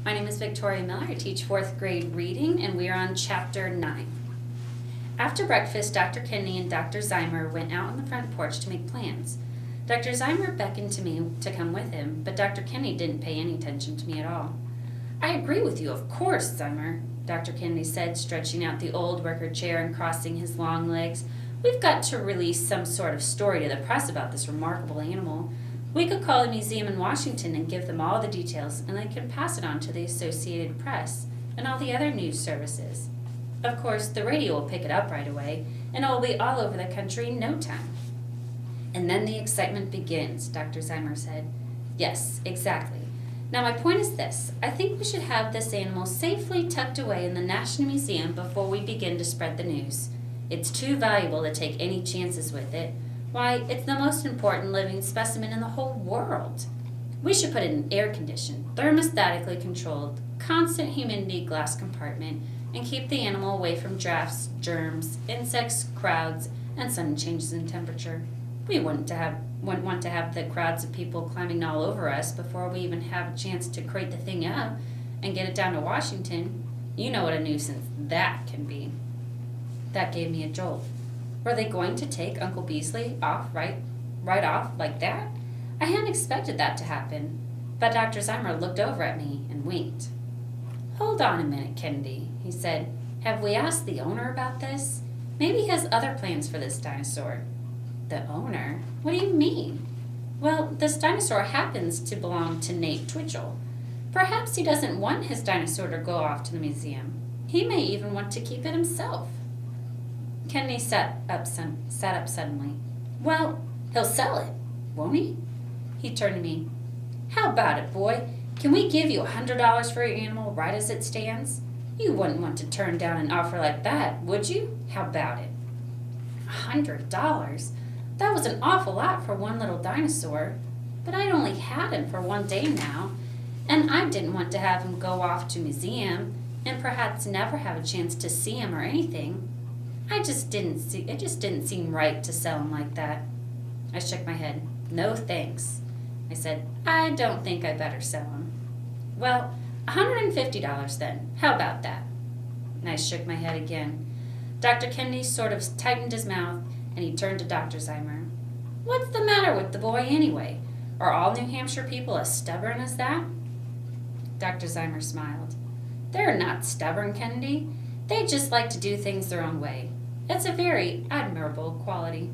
My name is Victoria Miller. I teach 4th grade reading, and we are on Chapter 9. After breakfast, Dr. Kennedy and Dr. Zymer went out on the front porch to make plans. Dr. Zymer beckoned to me to come with him, but Dr. Kennedy didn't pay any attention to me at all. "I agree with you, of course, Zymer," Dr. Kennedy said, stretching out the old wicker chair and crossing his long legs. "We've got to release some sort of story to the press about this remarkable animal. We could call a museum in Washington and give them all the details, and they can pass it on to the Associated Press and all the other news services. Of course, the radio will pick it up right away, and it will be all over the country in no time." "And then the excitement begins," Dr. Zymer said. "Yes, exactly. Now my point is this. I think we should have this animal safely tucked away in the National Museum before we begin to spread the news. It's too valuable to take any chances with it. Why, it's the most important living specimen in the whole world. We should put it in an air-conditioned, thermostatically controlled, constant humidity glass compartment and keep the animal away from drafts, germs, insects, crowds, and sudden changes in temperature. We wouldn't want to have the crowds of people climbing all over us before we even have a chance to crate the thing up and get it down to Washington. You know what a nuisance that can be." That gave me a jolt. Were they going to take Uncle Beasley off right off like that? I hadn't expected that to happen, but Dr. Zymer looked over at me and winked. "Hold on a minute, Kennedy," he said. "Have we asked the owner about this? Maybe he has other plans for this dinosaur." "The owner? What do you mean?" "Well, this dinosaur happens to belong to Nate Twitchell. Perhaps he doesn't want his dinosaur to go off to the museum. He may even want to keep it himself." Kennedy sat up suddenly. "Well, he'll sell it, won't he?" He turned to me. "How about it, boy? Can we give you $100 for your animal right as it stands? You wouldn't want to turn down an offer like that, would you? How about it?" $100? That was an awful lot for one little dinosaur. But I'd only had him for one day now, and I didn't want to have him go off to a museum and perhaps never have a chance to see him or anything. It just didn't seem right to sell him like that. I shook my head. "No thanks," I said. "I don't think I better sell him." "Well, $150 then. How about that?" And I shook my head again. Dr. Kennedy sort of tightened his mouth, and he turned to Dr. Zymer. "What's the matter with the boy anyway? Are all New Hampshire people as stubborn as that?" Dr. Zymer smiled. "They're not stubborn, Kennedy. They just like to do things their own way. It's a very admirable quality."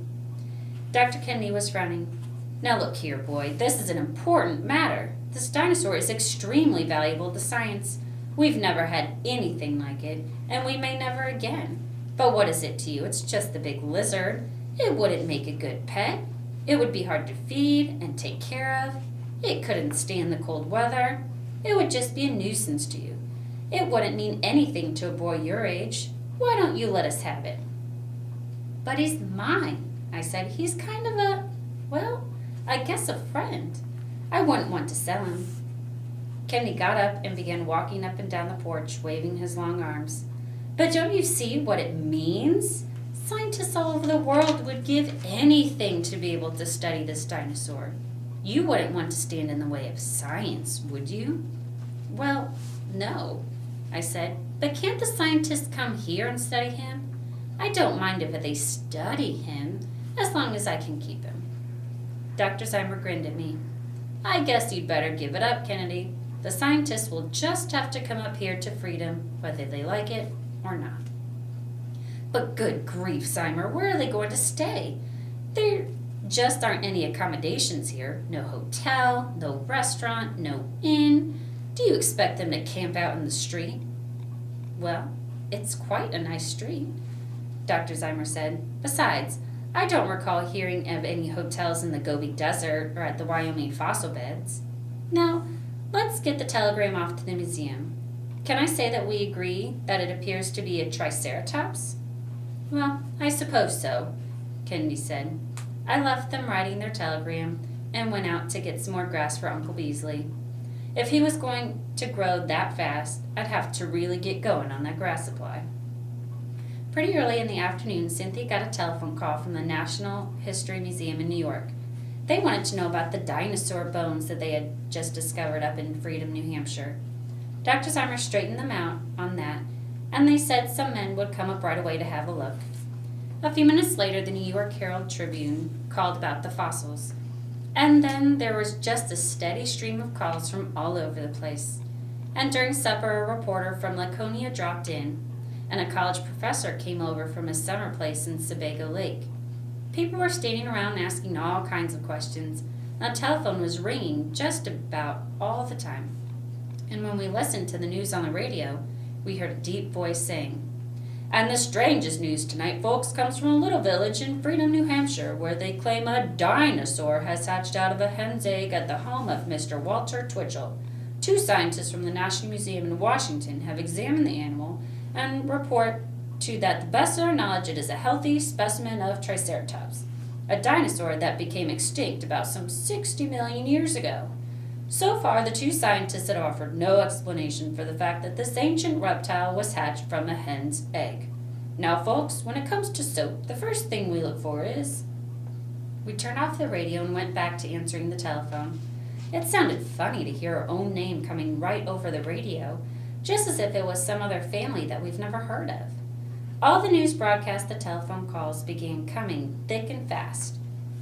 Dr. Kennedy was frowning. "Now look here, boy, this is an important matter. This dinosaur is extremely valuable to science. We've never had anything like it, and we may never again. But what is it to you? It's just a big lizard. It wouldn't make a good pet. It would be hard to feed and take care of. It couldn't stand the cold weather. It would just be a nuisance to you. It wouldn't mean anything to a boy your age. Why don't you let us have it?" "But he's mine," I said. "He's kind of I guess a friend. I wouldn't want to sell him." Kennedy got up and began walking up and down the porch, waving his long arms. "But don't you see what it means? Scientists all over the world would give anything to be able to study this dinosaur. You wouldn't want to stand in the way of science, would you?" "Well, no," I said. "But can't the scientists come here and study him? I don't mind if they study him, as long as I can keep him." Dr. Zymer grinned at me. "I guess you'd better give it up, Kennedy. The scientists will just have to come up here to freedom, whether they like it or not." "But good grief, Zymer, where are they going to stay? There just aren't any accommodations here. No hotel, no restaurant, no inn. Do you expect them to camp out in the street?" "Well, it's quite a nice street," Dr. Zymer said. "Besides, I don't recall hearing of any hotels in the Gobi Desert or at the Wyoming fossil beds. Now, let's get the telegram off to the museum. Can I say that we agree that it appears to be a triceratops?" "Well, I suppose so," Kennedy said. I left them writing their telegram and went out to get some more grass for Uncle Beasley. If he was going to grow that fast, I'd have to really get going on that grass supply. Pretty early in the afternoon, Cynthia got a telephone call from the National History Museum in New York. They wanted to know about the dinosaur bones that they had just discovered up in Freedom, New Hampshire. Dr. Zimer straightened them out on that, and they said some men would come up right away to have a look. A few minutes later, the New York Herald Tribune called about the fossils, and then there was just a steady stream of calls from all over the place. And during supper, a reporter from Laconia dropped in, and a college professor came over from his summer place in Sebago Lake. People were standing around asking all kinds of questions, and the telephone was ringing just about all the time. And when we listened to the news on the radio, we heard a deep voice saying, "And the strangest news tonight, folks, comes from a little village in Freedom, New Hampshire, where they claim a dinosaur has hatched out of a hen's egg at the home of Mr. Walter Twitchell. 2 scientists from the National Museum in Washington have examined the animal and report to that the best of their knowledge it is a healthy specimen of Triceratops, a dinosaur that became extinct about some 60 million years ago. So far, the 2 scientists had offered no explanation for the fact that this ancient reptile was hatched from a hen's egg. Now, folks, when it comes to soap, the first thing we look for is..." We turned off the radio and went back to answering the telephone. It sounded funny to hear our own name coming right over the radio, just as if it was some other family that we've never heard of. All the news broadcasts, the telephone calls began coming thick and fast,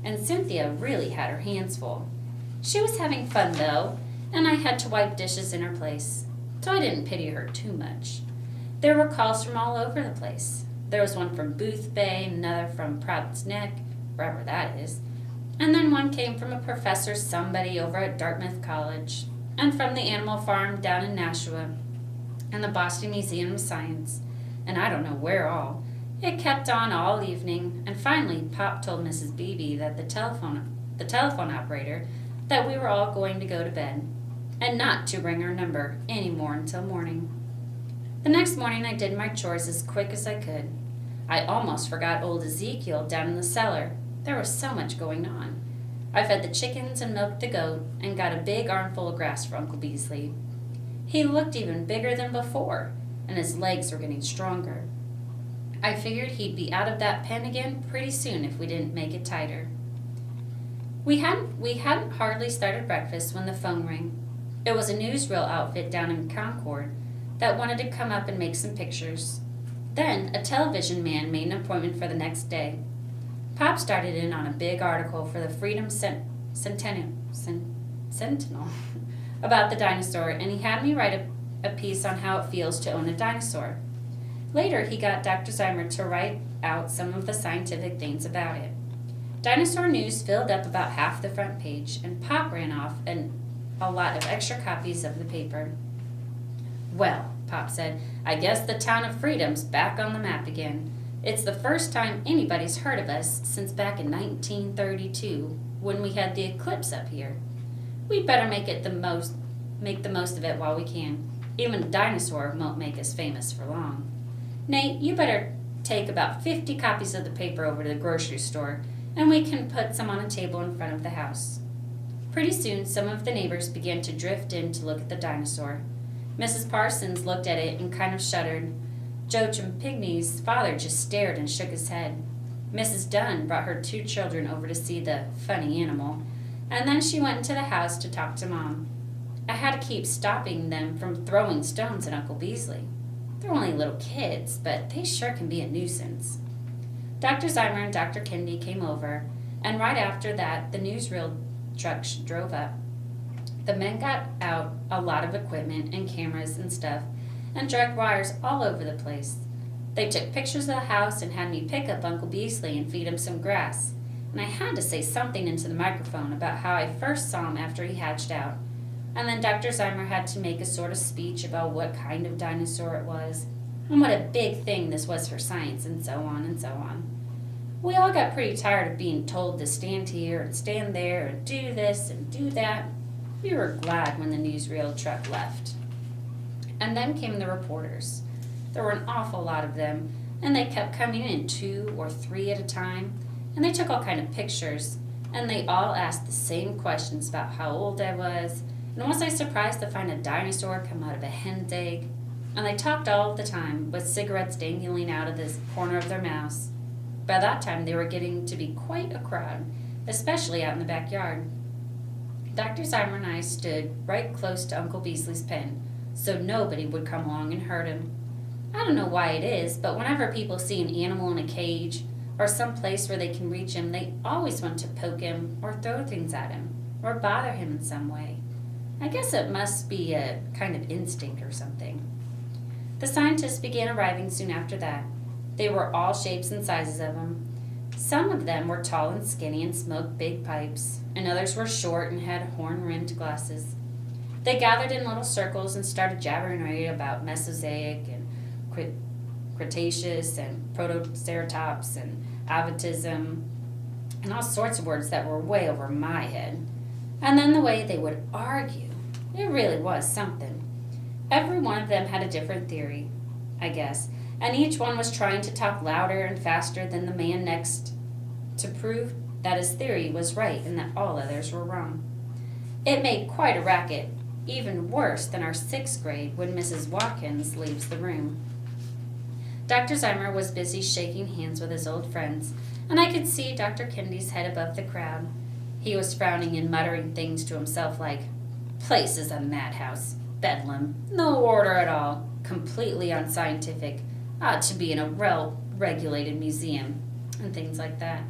and Cynthia really had her hands full. She was having fun, though, and I had to wipe dishes in her place, so I didn't pity her too much. There were calls from all over the place. There was one from Boothbay, another from Prout's Neck, wherever that is, and then one came from a professor somebody over at Dartmouth College, and from the Animal Farm down in Nashua, and the Boston Museum of Science, and I don't know where all. It kept on all evening, and finally Pop told Mrs. Beebe that the telephone operator that we were all going to go to bed, and not to ring our number any more until morning. The next morning I did my chores as quick as I could. I almost forgot old Ezekiel down in the cellar. There was so much going on. I fed the chickens and milked the goat, and got a big armful of grass for Uncle Beasley. He looked even bigger than before, and his legs were getting stronger. I figured he'd be out of that pen again pretty soon if we didn't make it tighter. We hadn't hardly started breakfast when the phone rang. It was a newsreel outfit down in Concord that wanted to come up and make some pictures. Then a television man made an appointment for the next day. Pop started in on a big article for the Freedom Sentinel about the dinosaur, and he had me write a piece on how it feels to own a dinosaur. Later, he got Dr. Zimer to write out some of the scientific things about it. Dinosaur news filled up about half the front page, and Pop ran off and a lot of extra copies of the paper. "Well," Pop said, "I guess the town of Freedom's back on the map again. It's the first time anybody's heard of us since back in 1932, when we had the eclipse up here. We'd better make the most of it while we can. Even a dinosaur won't make us famous for long. Nate, you better take about 50 copies of the paper over to the grocery store, and we can put some on a table in front of the house." Pretty soon, some of the neighbors began to drift in to look at the dinosaur. Mrs. Parsons looked at it and kind of shuddered. Joe Champigny's father just stared and shook his head. Mrs. Dunn brought her 2 children over to see the funny animal, and then she went into the house to talk to Mom. I had to keep stopping them from throwing stones at Uncle Beasley. They're only little kids, but they sure can be a nuisance. Dr. Zimer and Dr. Kennedy came over, and right after that, the newsreel truck drove up. The men got out a lot of equipment and cameras and stuff, and dragged wires all over the place. They took pictures of the house and had me pick up Uncle Beasley and feed him some grass, and I had to say something into the microphone about how I first saw him after he hatched out. And then Dr. Zimer had to make a sort of speech about what kind of dinosaur it was, and what a big thing this was for science, and so on and so on. We all got pretty tired of being told to stand here and stand there and do this and do that. We were glad when the newsreel truck left. And then came the reporters. There were an awful lot of them, and they kept coming in 2 or 3 at a time, and they took all kind of pictures, and they all asked the same questions about how old I was, and was I surprised to find a dinosaur come out of a hen's egg? And they talked all the time, with cigarettes dangling out of the corner of their mouths. By that time, they were getting to be quite a crowd, especially out in the backyard. Dr. Zimer and I stood right close to Uncle Beasley's pen, so nobody would come along and hurt him. I don't know why it is, but whenever people see an animal in a cage or some place where they can reach him, they always want to poke him or throw things at him or bother him in some way. I guess it must be a kind of instinct or something. The scientists began arriving soon after that. They were all shapes and sizes of them. Some of them were tall and skinny and smoked big pipes, and others were short and had horn-rimmed glasses. They gathered in little circles and started jabbering away about Mesozoic and Cretaceous and Protoceratops and Avatism and all sorts of words that were way over my head. And then the way they would argue, it really was something. Every one of them had a different theory, I guess, and each one was trying to talk louder and faster than the man next to prove that his theory was right and that all others were wrong. It made quite a racket, even worse than our 6th grade when Mrs. Watkins leaves the room. Dr. Zeimer was busy shaking hands with his old friends, and I could see Dr. Kennedy's head above the crowd. He was frowning and muttering things to himself like, "Place is a madhouse, bedlam, no order at all, completely unscientific, ought to be in a well-regulated museum," and things like that.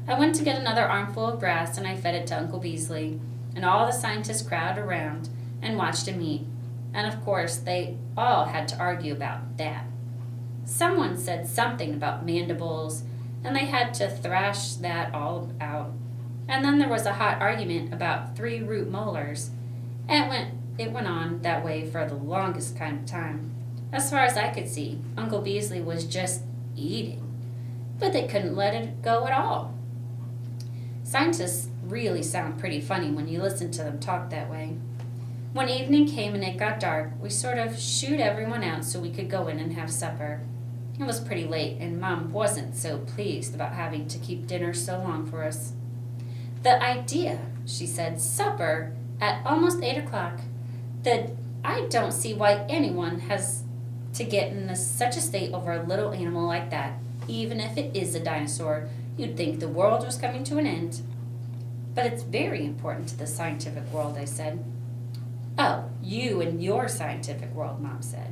I went to get another armful of grass, and I fed it to Uncle Beasley, and all the scientists crowded around and watched him eat. And of course, they all had to argue about that. Someone said something about mandibles, and they had to thrash that all out. And then there was a hot argument about 3-root molars. And it went on that way for the longest kind of time. As far as I could see, Uncle Beasley was just eating. But they couldn't let it go at all. Scientists really sound pretty funny when you listen to them talk that way. When evening came and it got dark, we sort of shooed everyone out so we could go in and have supper. It was pretty late, and Mom wasn't so pleased about having to keep dinner so long for us. "The idea," she said, "supper at almost 8 o'clock. I don't see why anyone has to get in such a state over a little animal like that. Even if it is a dinosaur, you'd think the world was coming to an end." "But it's very important to the scientific world," I said. "Oh, you and your scientific world," Mom said.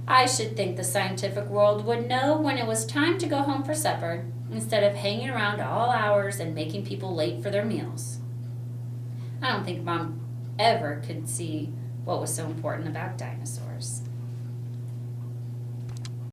"I should think the scientific world would know when it was time to go home for supper, instead of hanging around all hours and making people late for their meals." I don't think Mom ever could see what was so important about dinosaurs.